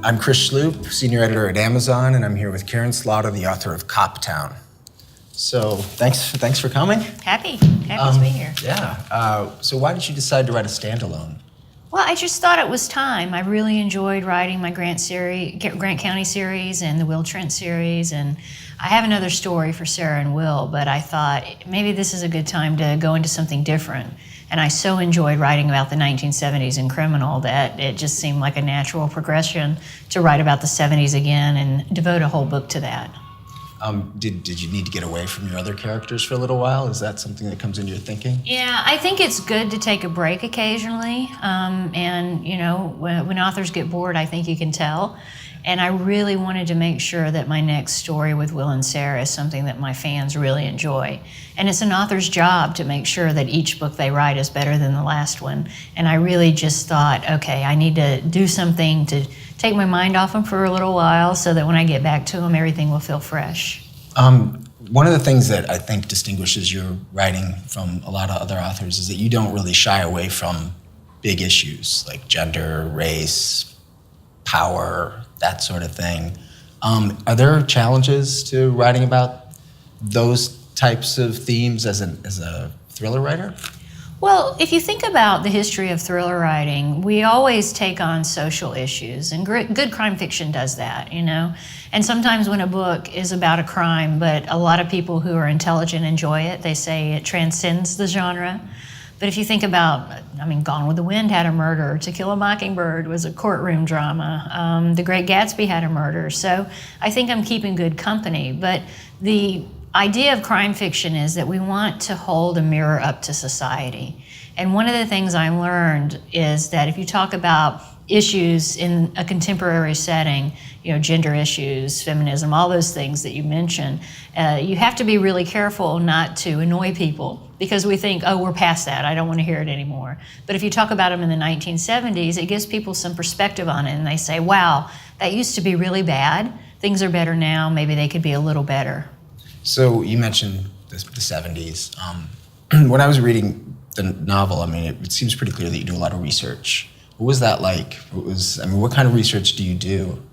I'm Chris Sloop, senior editor at Amazon, and I'm here with Karin Slaughter, the author of Coptown. So thanks for coming. Happy to be here. Yeah. So why did you decide to write a standalone? Well, I just thought it was time. I really enjoyed writing my Grant County series and the Will Trent series, and I have another story for Sarah and Will, but I thought maybe this is a good time to go into something different. And I so enjoyed writing about the 1970s in criminal that it just seemed like a natural progression to write about the 70s again and devote a whole book to that. Did you need to get away from your other characters for a little while? Is that something that comes into your thinking? Yeah, I think it's good to take a break occasionally. And, you know, when authors get bored, I think you can tell. And I really wanted to make sure that my next story with Will and Sarah is something that my fans really enjoy. And it's an author's job to make sure that each book they write is better than the last one. And I really just thought, okay, I need to do something to take my mind off them for a little while so that when I get back to them, everything will feel fresh. One of the things that I think distinguishes your writing from a lot of other authors is that you don't really shy away from big issues like gender, race, power, that sort of thing. Are there challenges to writing about those types of themes as a thriller writer? Well, if you think about the history of thriller writing, we always take on social issues, and good crime fiction does that, you know? And sometimes when a book is about a crime, but a lot of people who are intelligent enjoy it, they say it transcends the genre. But if you think about, Gone with the Wind had a murder, To Kill a Mockingbird was a courtroom drama, The Great Gatsby had a murder, so I think I'm keeping good company. But the idea of crime fiction is that we want to hold a mirror up to society. And one of the things I learned is that if you talk about issues in a contemporary setting, you know, gender issues, feminism, all those things that you mentioned, you have to be really careful not to annoy people because we think, oh, we're past that, I don't want to hear it anymore. But if you talk about them in the 1970s, it gives people some perspective on it, and they say, wow, that used to be really bad, things are better now, maybe they could be a little better. So you mentioned the 70s. When I was reading the novel, it seems pretty clear that you do a lot of research. What was that like? What kind of research do you do?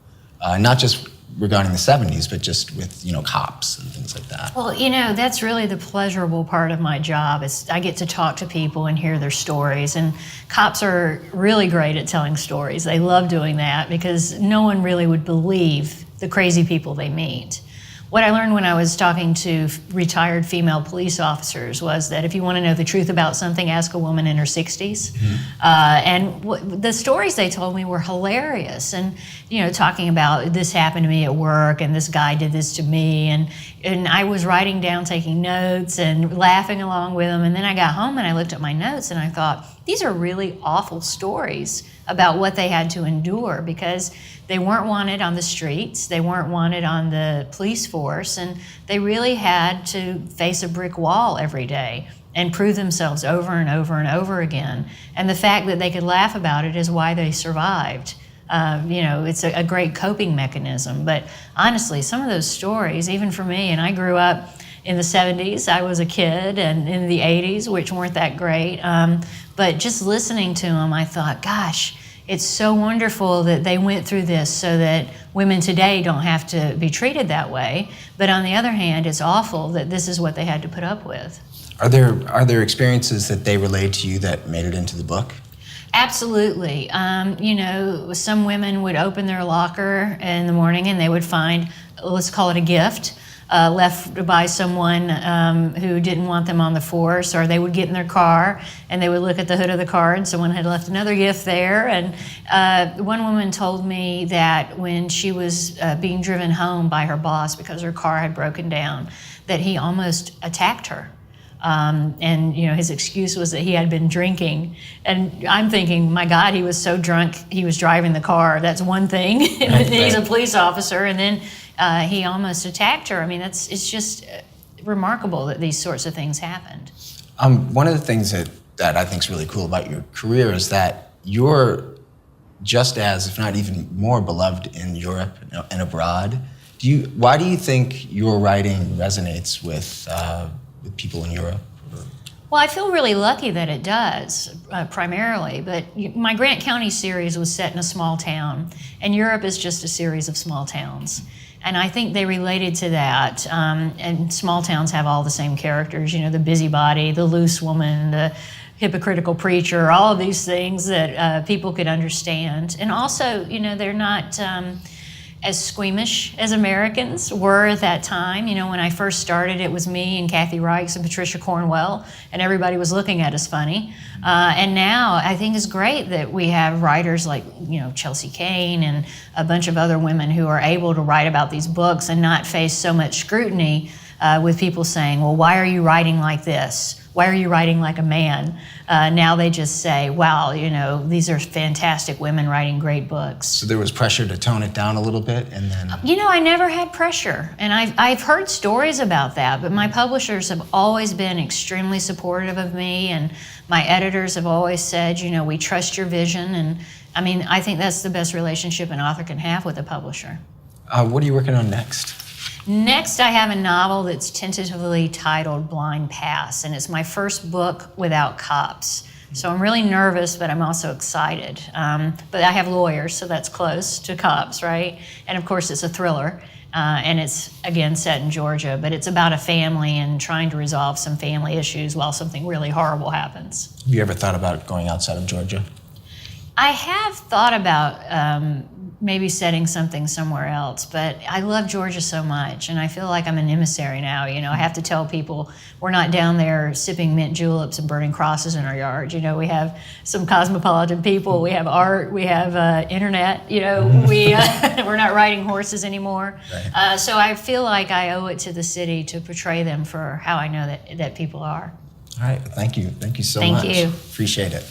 Not just regarding the 70s, but just with, cops and things like that. Well, that's really the pleasurable part of my job is I get to talk to people and hear their stories. And cops are really great at telling stories. They love doing that because no one really would believe the crazy people they meet. What I learned when I was talking to retired female police officers was that if you want to know the truth about something, ask a woman in her 60s. Mm-hmm. And the stories they told me were hilarious. And, talking about this happened to me at work and this guy did this to me. And I was writing down, taking notes and laughing along with them. And then I got home and I looked at my notes and I thought, these are really awful stories about what they had to endure because they weren't wanted on the streets, they weren't wanted on the police force, and they really had to face a brick wall every day and prove themselves over and over and over again. And the fact that they could laugh about it is why they survived. It's a great coping mechanism. But honestly, some of those stories, even for me, and I grew up in the 70s, I was a kid, and in the 80s, which weren't that great. But just listening to them, I thought, gosh, it's so wonderful that they went through this so that women today don't have to be treated that way. But on the other hand, it's awful that this is what they had to put up with. Are there experiences that they relayed to you that made it into the book? Absolutely. Some women would open their locker in the morning and they would find, let's call it a gift, left by someone who didn't want them on the force, or they would get in their car and they would look at the hood of the car and someone had left another gift there. And one woman told me that when she was being driven home by her boss because her car had broken down, that he almost attacked her. His excuse was that he had been drinking. And I'm thinking, my God, he was so drunk, he was driving the car. That's one thing. He's a police officer. And then he almost attacked her. It's just remarkable that these sorts of things happened. One of the things that I think is really cool about your career is that you're just as, if not even more, beloved in Europe and abroad. Why do you think your writing resonates with people in Europe? Well, I feel really lucky that it does, primarily. But my Grant County series was set in a small town, and Europe is just a series of small towns. And I think they related to that. And small towns have all the same characters, you know, the busybody, the loose woman, the hypocritical preacher, all of these things that people could understand. And also, you know, they're not as squeamish as Americans were at that time. You know, when I first started, it was me and Kathy Reichs and Patricia Cornwell, and everybody was looking at us funny. And now I think it's great that we have writers like, you know, Chelsea Kane and a bunch of other women who are able to write about these books and not face so much scrutiny with people saying, well, why are you writing like this? Why are you writing like a man? Now they just say, wow, you know, these are fantastic women writing great books. So there was pressure to tone it down a little bit, and then... You know, I never had pressure, and I've heard stories about that, but my publishers have always been extremely supportive of me, and my editors have always said, you know, we trust your vision, and I mean, I think that's the best relationship an author can have with a publisher. What are you working on next? Next, I have a novel that's tentatively titled Blind Pass, and it's my first book without cops. So I'm really nervous, but I'm also excited. But I have lawyers, so that's close to cops, right? And of course, it's a thriller, and it's, again, set in Georgia, but it's about a family and trying to resolve some family issues while something really horrible happens. Have you ever thought about going outside of Georgia? I have thought about maybe setting something somewhere else, but I love Georgia so much, and I feel like I'm an emissary now. You know, I have to tell people we're not down there sipping mint juleps and burning crosses in our yard. You know, we have some cosmopolitan people, we have art, we have internet. You know, we're not riding horses anymore. Right. So I feel like I owe it to the city to portray them for how I know that people are. All right, thank you. Thank you so Thank much. you. Appreciate it.